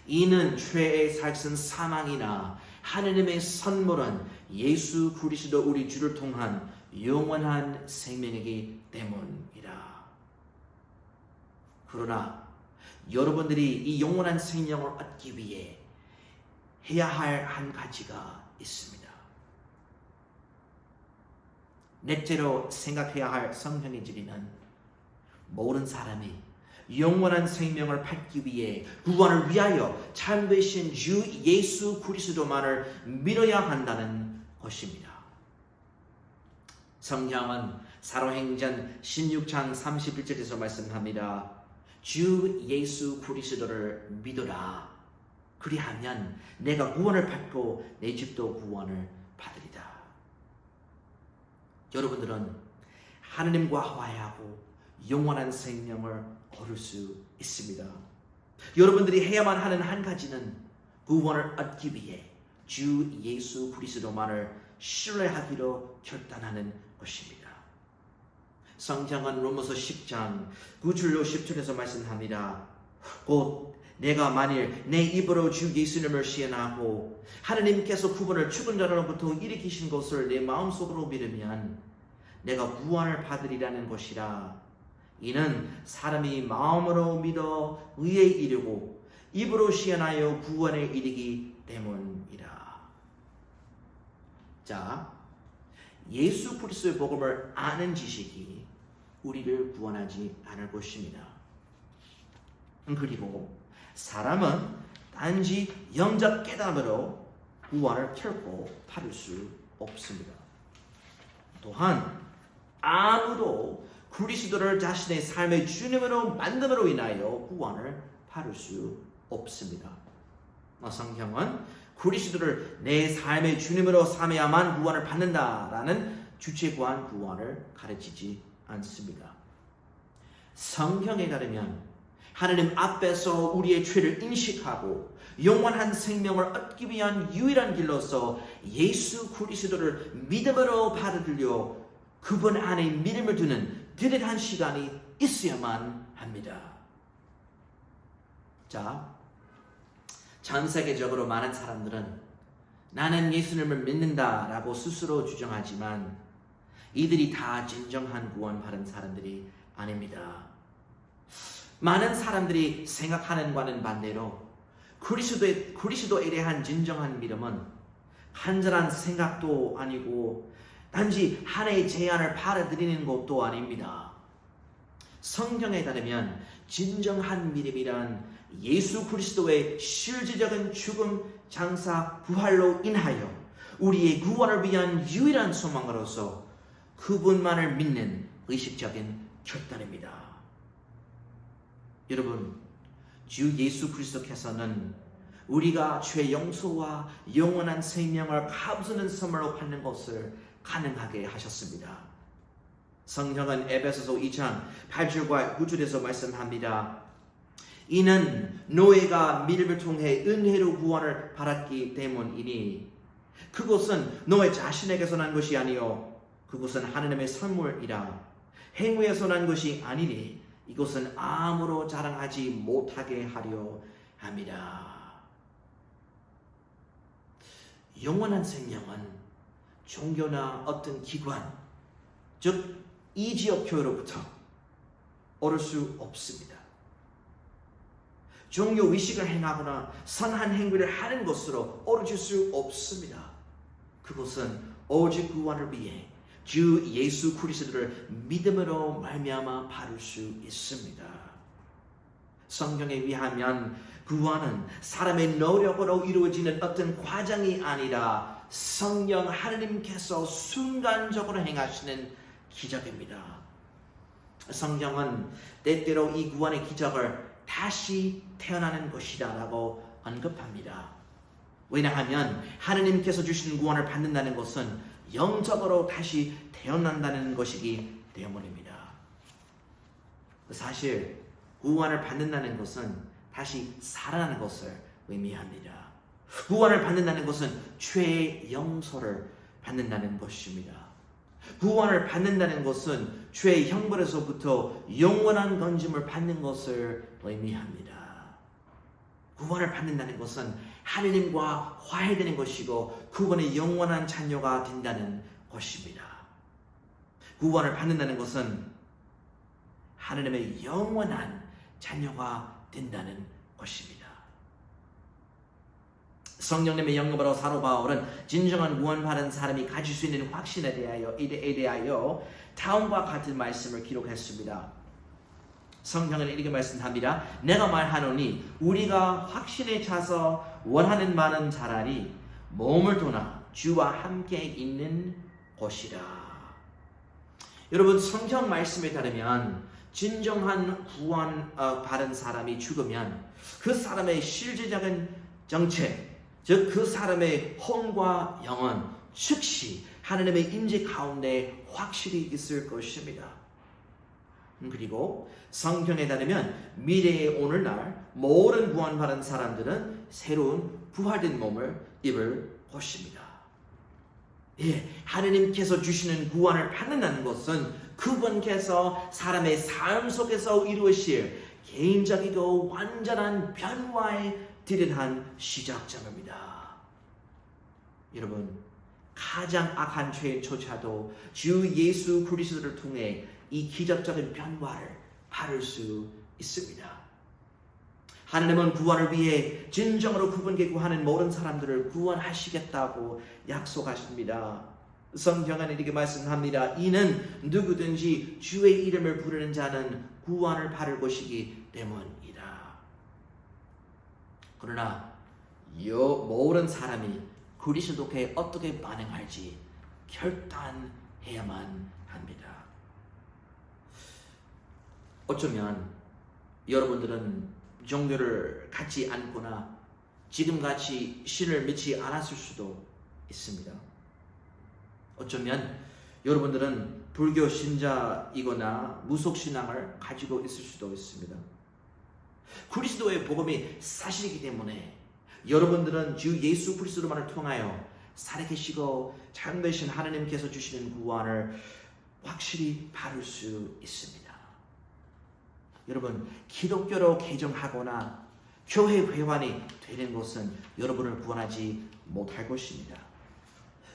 이는 죄의 살선 사망이나 하느님의 선물은 예수 그리스도 우리 주를 통한 영원한 생명이기 때문이라. 그러나 여러분들이 이 영원한 생명을 얻기 위해 해야 할 한 가지가 있습니다. 넷째로 생각해야 할 성경의 진리는 모든 사람이 영원한 생명을 받기 위해 구원을 위하여 참되신 주 예수 그리스도만을 믿어야 한다는 것입니다. 성경은 사도행전 16장 31절에서 말씀합니다. 주 예수 그리스도를 믿어라. 그리하면 내가 구원을 받고 내 집도 구원을 받으리다. 여러분들은 하나님과 화해하고 영원한 생명을 얻을 수 있습니다. 여러분들이 해야만 하는 한 가지는 구원을 얻기 위해 주 예수 그리스도만을 신뢰하기로 결단하는 것입니다. 성경은 로마서 10장 9절로 10절에서 말씀합니다. 곧 내가 만일 내 입으로 주 예수님을 시인하고 하나님께서 그분을 죽은 자로부터 일으키신 것을 내 마음속으로 믿으면 내가 구원을 받으리라는 것이라. 이는 사람이 마음으로 믿어 의에 이르고 입으로 시인하여 구원에 이르기 때문이라. 자, 예수 그리스도의 복음을 아는 지식이 우리를 구원하지 않을 것입니다. 그리고 사람은 단지 영적 깨달음으로 구원을 결코 받을 수 없습니다. 또한 아무도 그리스도를 자신의 삶의 주님으로 만듦으로 인하여 구원을 받을 수 없습니다. 성경은 그리스도를 내 삶의 주님으로 삼아야만 구원을 받는다라는 주체구한 구원을 가르치지 않습니다. 성경에 따르면 하나님 앞에서 우리의 죄를 인식하고 영원한 생명을 얻기 위한 유일한 길로서 예수 그리스도를 믿음으로 받아들여 그분 안에 믿음을 두는 뚜렷한 시간이 있어야만 합니다. 자, 전 세계적으로 많은 사람들은 나는 예수님을 믿는다라고 스스로 주장하지만 이들이 다 진정한 구원받은 사람들이 아닙니다. 많은 사람들이 생각하는 것과는 반대로 그리스도에 대한 진정한 믿음은 간절한 생각도 아니고 단지 하나의 제안을 받아들이는 것도 아닙니다. 성경에 따르면 진정한 믿음이란 예수 그리스도의 실질적인 죽음, 장사, 부활로 인하여 우리의 구원을 위한 유일한 소망으로서 그분만을 믿는 의식적인 결단입니다. 여러분, 주 예수 그리스도께서는 우리가 죄 용서와 영원한 생명을 값없는 선물로 받는 것을 가능하게 하셨습니다. 성경은 에베소서 2장 8절과 9절에서 말씀합니다. 이는 너희가 믿음을 통해 은혜로 구원을 받았기 때문이니 그것은 너희 자신에게서 난 것이 아니요 그것은 하나님의 선물이라. 행위에서 난 것이 아니니 이것은 아무로 자랑하지 못하게 하려 함이라. 영원한 생명은 종교나 어떤 기관, 즉 이지역교회로부터 얻을 수 없습니다. 종교 의식을 행하거나 선한 행위를 하는 것으로 얻을 수 없습니다. 그것은 오직 구원을 위해 주 예수 그리스도를 믿음으로 말미암아 받을 수 있습니다. 성경에 의하면 구원은 사람의 노력으로 이루어지는 어떤 과정이 아니라 성령 하느님께서 순간적으로 행하시는 기적입니다. 성경은 때때로 이 구원의 기적을 다시 태어나는 것이라고 언급합니다. 왜냐하면 하느님께서 주신 구원을 받는다는 것은 영적으로 다시 태어난다는 것이기 때문입니다. 사실 구원을 받는다는 것은 다시 살아나는 것을 의미합니다. 구원을 받는다는 것은 죄의 용서를 받는다는 것입니다. 구원을 받는다는 것은 죄의 형벌에서부터 영원한 건짐을 받는 것을 의미합니다. 구원을 받는다는 것은 하느님과 화해되는 것이고 그분의 영원한 자녀가 된다는 것입니다. 구원을 받는다는 것은 하느님의 영원한 자녀가 된다는 것입니다. 성령님의 영감으로 사도 바울은 진정한 구원받은 사람이 가질 수 있는 확신에 대하여 다음과 같은 말씀을 기록했습니다. 성경은 이렇게 말씀합니다. 내가 말하노니 우리가 확신에 차서 원하는 바는 차라리 몸을 떠나 주와 함께 있는 것이라. 여러분, 성경 말씀에 따르면 진정한 구원 받은 사람이 죽으면 그 사람의 실제적인 정체, 즉 그 사람의 혼과 영은 즉시 하나님의 임재 가운데 확실히 있을 것입니다. 그리고 성경에 따르면 미래의 오늘날 모든 구원받은 사람들은 새로운 부활된 몸을 입을 것입니다. 하나님께서 주시는 구원을 받는다는 것은 그분께서 사람의 삶 속에서 이루실 개인적이고 완전한 변화의 뚜렷한 시작점입니다. 여러분, 가장 악한 죄조차도 주 예수 그리스도를 통해 이 기적적인 변화를 받을 수 있습니다. 하나님은 구원을 위해 진정으로 그분께 구하는 모든 사람들을 구원하시겠다고 약속하십니다. 성경은 이렇게 말씀합니다. 이는 누구든지 주의 이름을 부르는 자는 구원을 받을 것이기 때문이다. 그러나 모든 사람이 그리스도께 어떻게 반응할지 결단해야만 합니다. 어쩌면 여러분들은 종교를 갖지 않거나 지금같이 신을 믿지 않았을 수도 있습니다. 어쩌면 여러분들은 불교 신자이거나 무속신앙을 가지고 있을 수도 있습니다. 그리스도의 복음이 사실이기 때문에 여러분들은 주 예수 그리스도만을 통하여 살아계시고 참되신 하나님께서 주시는 구원을 확실히 받을 수 있습니다. 여러분, 기독교로 개종하거나 교회 회원이 되는 것은 여러분을 구원하지 못할 것입니다.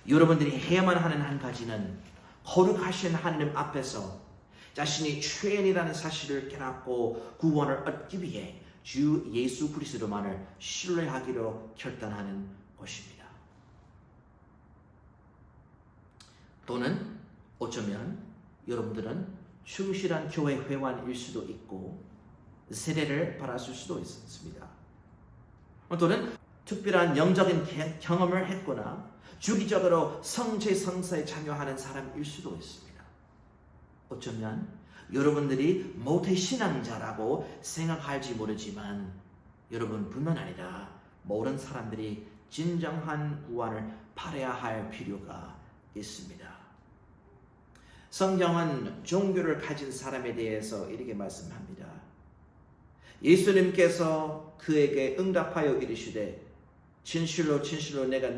여러분들이 해야만 하는 한 가지는 거룩하신 하나님 앞에서 자신이 죄인이라는 사실을 깨닫고 구원을 얻기 위해 주 예수 그리스도만을 신뢰하기로 결단하는 것입니다. 또는 어쩌면 여러분들은 충실한 교회 회원일 수도 있고 세례를 받았을 수도 있습니다. 또는 특별한 영적인 경험을 했거나 주기적으로 성체 성사에 참여하는 사람일 수도 있습니다. 어쩌면 여러분들이 모태신앙자라고 생각할지 모르지만 여러분뿐만 아니라 모든 사람들이 진정한 구원을 받아야 할 필요가 있습니다. 성경은 종교를 가진 사람에 대해서 이렇게 말씀합니다. 예수님께서 그에게 응답하여 이르시되 진실로 진실로 내가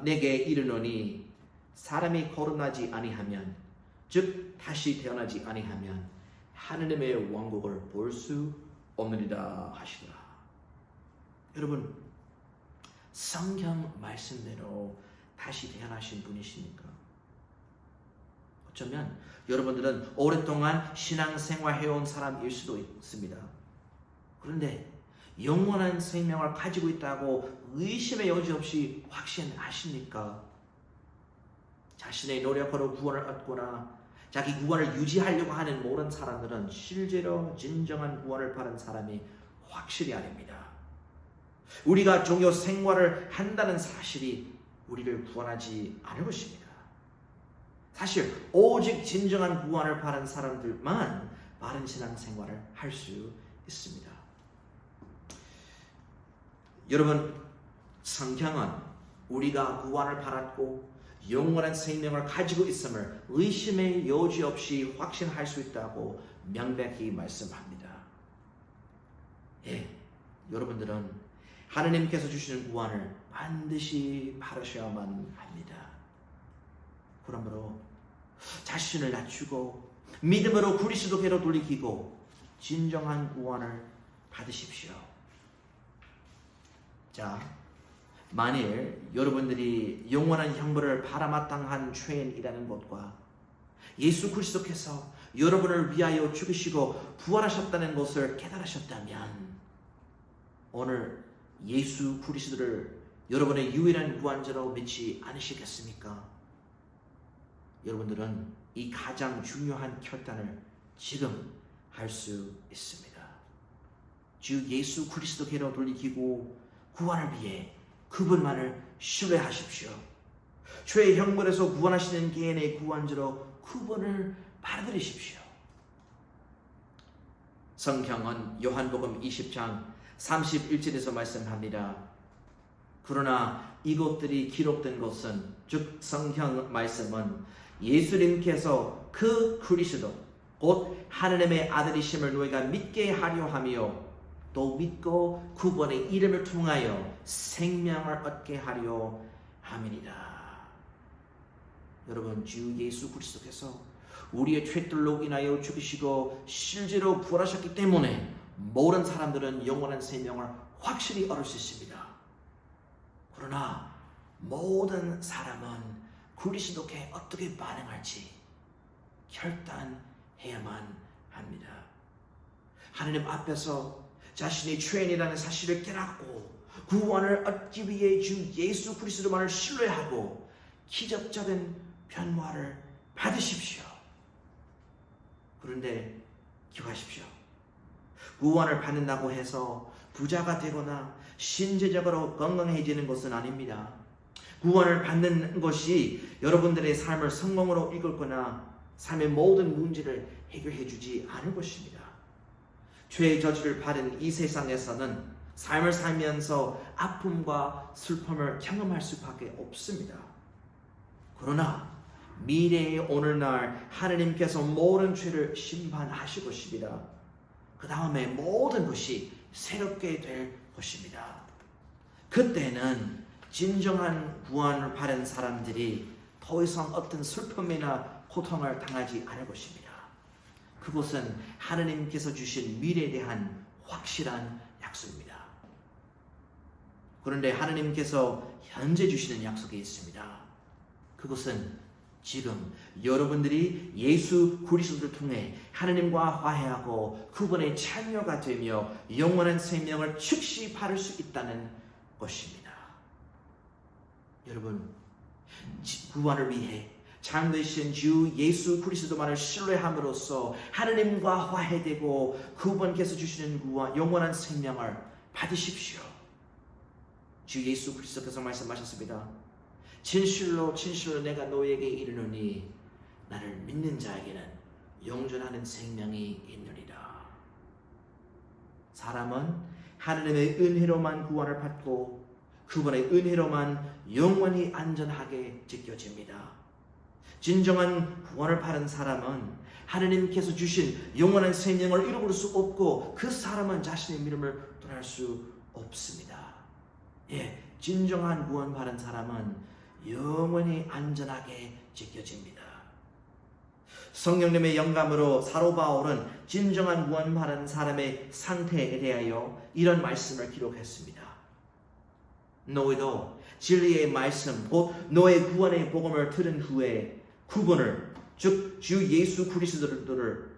내게 이르노니 사람이 거듭나지 아니하면 즉 다시 태어나지 아니하면 하느님의 왕국을 볼 수 없느니라 하시더라. 여러분, 성경 말씀대로 다시 태어나신 분이십니까? 어쩌면 여러분들은 오랫동안 신앙생활 해온 사람일 수도 있습니다. 그런데 영원한 생명을 가지고 있다고 의심의 여지 없이 확신하십니까? 자신의 노력으로 구원을 얻거나 자기 구원을 유지하려고 하는 모든 사람들은 실제로 진정한 구원을 받은 사람이 확실히 아닙니다. 우리가 종교 생활을 한다는 사실이 우리를 구원하지 않을 것입니다. 사실 오직 진정한 구원을 바라는 사람들만 바른 신앙생활을 할 수 있습니다. 여러분, 성경은 우리가 구원을 받았고 영원한 생명을 가지고 있음을 의심의 여지 없이 확신할 수 있다고 명백히 말씀합니다. 여러분들은 하나님께서 주시는 구원을 반드시 바라셔야만 합니다. 그러므로 자신을 낮추고 믿음으로 그리스도께로 돌이키고 진정한 구원을 받으십시오. 자, 만일 여러분들이 영원한 형벌을 바라마땅한 죄인이라는 것과 예수 그리스도께서 여러분을 위하여 죽으시고 부활하셨다는 것을 깨달으셨다면 오늘 예수 그리스도를 여러분의 유일한 구원자로 믿지 않으시겠습니까? 여러분들은 이 가장 중요한 결단을 지금 할 수 있습니다. 주 예수 그리스도께로 돌이키고 구원을 위해 그분만을 신뢰하십시오. 죄의 형벌에서 구원하시는 개인의 구원자로 그분을 받아들이십시오. 성경은 요한복음 20장 31절에서 말씀합니다. 그러나 이것들이 기록된 것은, 즉 성경 말씀은 예수님께서 그 그리스도 곧 하나님의 아들이심을 너희가 믿게 하려 하며 또 믿고 그분의 이름을 통하여 생명을 얻게 하려 함이니라. 여러분, 주 예수 그리스도께서 우리의 죄들로 인하여 죽으시고 실제로 부활하셨기 때문에 모든 사람들은 영원한 생명을 확실히 얻을 수 있습니다. 그러나 모든 사람은 그리스도께 어떻게 반응할지 결단해야만 합니다. 하나님 앞에서 자신이 죄인이라는 사실을 깨닫고 구원을 얻기 위해 주 예수 그리스도만을 신뢰하고 기적적인 변화를 받으십시오. 그런데 기억하십시오. 구원을 받는다고 해서 부자가 되거나 신체적으로 건강해지는 것은 아닙니다. 구원을 받는 것이 여러분들의 삶을 성공으로 이끌거나 삶의 모든 문제를 해결해 주지 않을 것입니다. 죄의 저주를 받은 이 세상에서는 삶을 살면서 아픔과 슬픔을 경험할 수밖에 없습니다. 그러나 미래의 오늘날 하나님께서 모든 죄를 심판하실 것입니다. 그 다음에 모든 것이 새롭게 될 것입니다. 그때는 진정한 구원을 받은 사람들이 더 이상 어떤 슬픔이나 고통을 당하지 않을 것입니다. 그것은 하나님께서 주신 미래에 대한 확실한 약속입니다. 그런데 하나님께서 현재 주시는 약속이 있습니다. 그것은 지금 여러분들이 예수 그리스도를 통해 하나님과 화해하고 그분의 자녀가 되며 영원한 생명을 즉시 받을 수 있다는 것입니다. 여러분, 구원을 위해 참되신 주 예수 그리스도만을 신뢰함으로써 하나님과 화해되고 그분께서 주시는 구원, 영원한 생명을 받으십시오. 주 예수 그리스도께서 말씀하셨습니다. 진실로 진실로 내가 너에게 이르노니 나를 믿는 자에게는 영존하는 생명이 있느니라. 사람은 하나님의 은혜로만 구원을 받고 그분의 은혜로만 영원히 안전하게 지켜집니다. 진정한 구원을 받은 사람은 하나님께서 주신 영원한 생명을 잃어버릴 수 없고 그 사람은 자신의 믿음을 떠날 수 없습니다. 진정한 구원 받은 사람은 영원히 안전하게 지켜집니다. 성령님의 영감으로 사도 바울은 진정한 구원 받은 사람의 상태에 대하여 이런 말씀을 기록했습니다. 너희도 진리의 말씀 곧 너의 구원의 복음을 들은 후에 그분을 즉 주 예수 그리스도를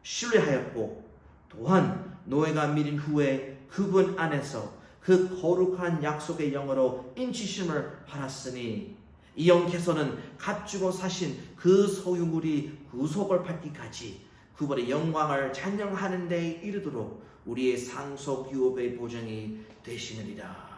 신뢰하였고 또한 너희가 믿은 후에 그분 안에서 그 거룩한 약속의 영으로 인치심을 받았으니 이 영께서는 값주고 사신 그 소유물이 구속을 받기까지 그분의 영광을 찬양하는 데 이르도록 우리의 상속 유업의 보장이 되시느니라.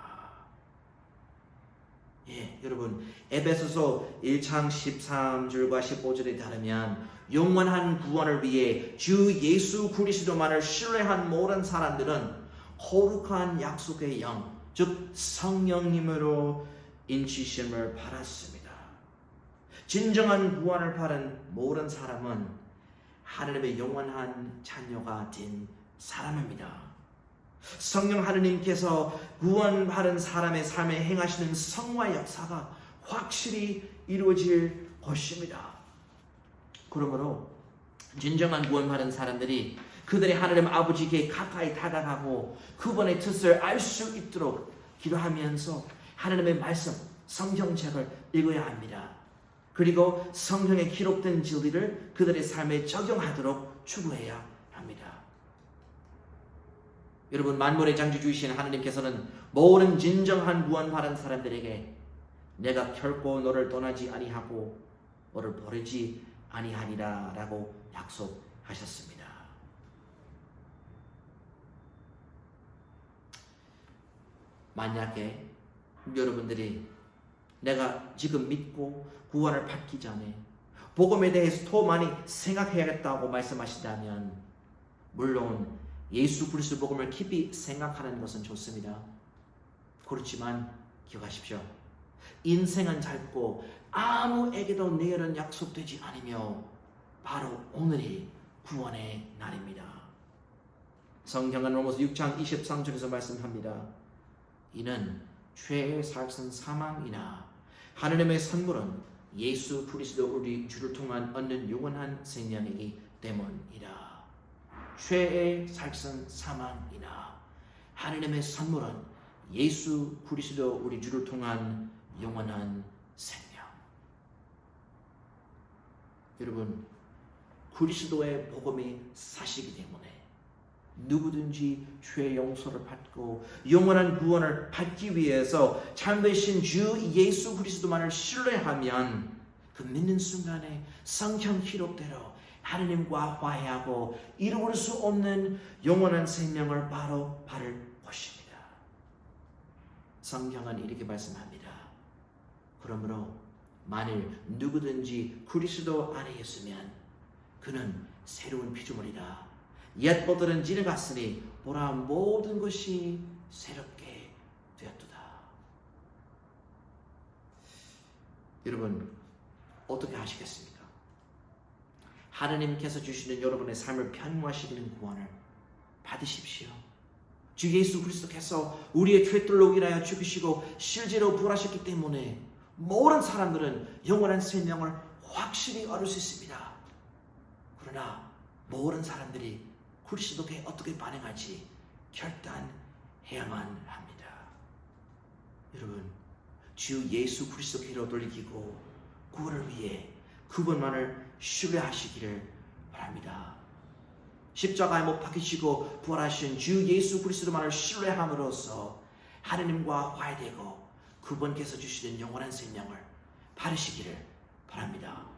예, 여러분 에베소서 1장 13절과 15절에 따르면 영원한 구원을 위해 주 예수 그리스도만을 신뢰한 모든 사람들은 거룩한 약속의 영, 즉 성령님으로 인치심을 받았습니다. 진정한 구원을 받은 모든 사람은 하나님의 영원한 자녀가 된 사람입니다. 성령 하느님께서 구원받은 사람의 삶에 행하시는 성화 역사가 확실히 이루어질 것입니다. 그러므로 진정한 구원받은 사람들이 그들의 하나님 아버지께 가까이 다가가고 그분의 뜻을 알 수 있도록 기도하면서 하나님의 말씀, 성경책을 읽어야 합니다. 그리고 성경에 기록된 진리를 그들의 삶에 적용하도록 추구해야 합니다. 여러분 만물의 창조주이신 하나님께서는 모든 진정한 구원받은 사람들에게 내가 결코 너를 떠나지 아니하고 너를 버리지 아니하리라 라고 약속하셨습니다. 만약에 여러분들이 내가 지금 믿고 구원을 받기 전에 복음에 대해서 더 많이 생각해야겠다고 말씀하신다면 물론 예수 그리스도 복음을 깊이 생각하는 것은 좋습니다. 그렇지만 기억하십시오. 인생은 짧고 아무에게도 내일은 약속되지 않으며 바로 오늘이 구원의 날입니다. 성경은 로마서 6장 23절에서 말씀합니다. 이는 죄의 사역은 사망이나 하나님의 선물은 예수 그리스도 우리 주를 통한 얻는 영원한 생명이기 때문이라. 죄의 사역은 사망이나 하나님의 선물은 예수 그리스도 우리 주를 통한 영원한 생명. 여러분 그리스도의 복음이 사시기 때문에 누구든지 죄의 용서를 받고 영원한 구원을 받기 위해서 참되신 주 예수 그리스도만을 신뢰하면 그 믿는 순간에 성경 기록대로 하나님과 화해하고 이루어질 수 없는 영원한 생명을 바로 받을 것입니다. 성경은 이렇게 말씀합니다. 그러므로 만일 누구든지 그리스도 안에 있으면 그는 새로운 피조물이다. 옛 것들은 지나갔으니 보라 모든 것이 새롭게 되었도다. 여러분 어떻게 하시겠습니까? 하나님께서 주시는 여러분의 삶을 편유하시는 구원을 받으십시오. 주 예수 그리스도께서 우리의 죄들로 인하여 죽으시고 실제로 부활하셨기 때문에 모든 사람들은 영원한 생명을 확실히 얻을 수 있습니다. 그러나 모든 사람들이 그리스도께 어떻게 반응할지 결단해야만 합니다. 여러분 주 예수 그리스도께로 돌리키고 구원을 위해 그분만을 신뢰하시기를 바랍니다. 십자가에 못 박히시고 부활하신 주 예수 그리스도만을 신뢰함으로써 하나님과 화해되고 그분께서 주시는 영원한 생명을 받으시기를 바랍니다.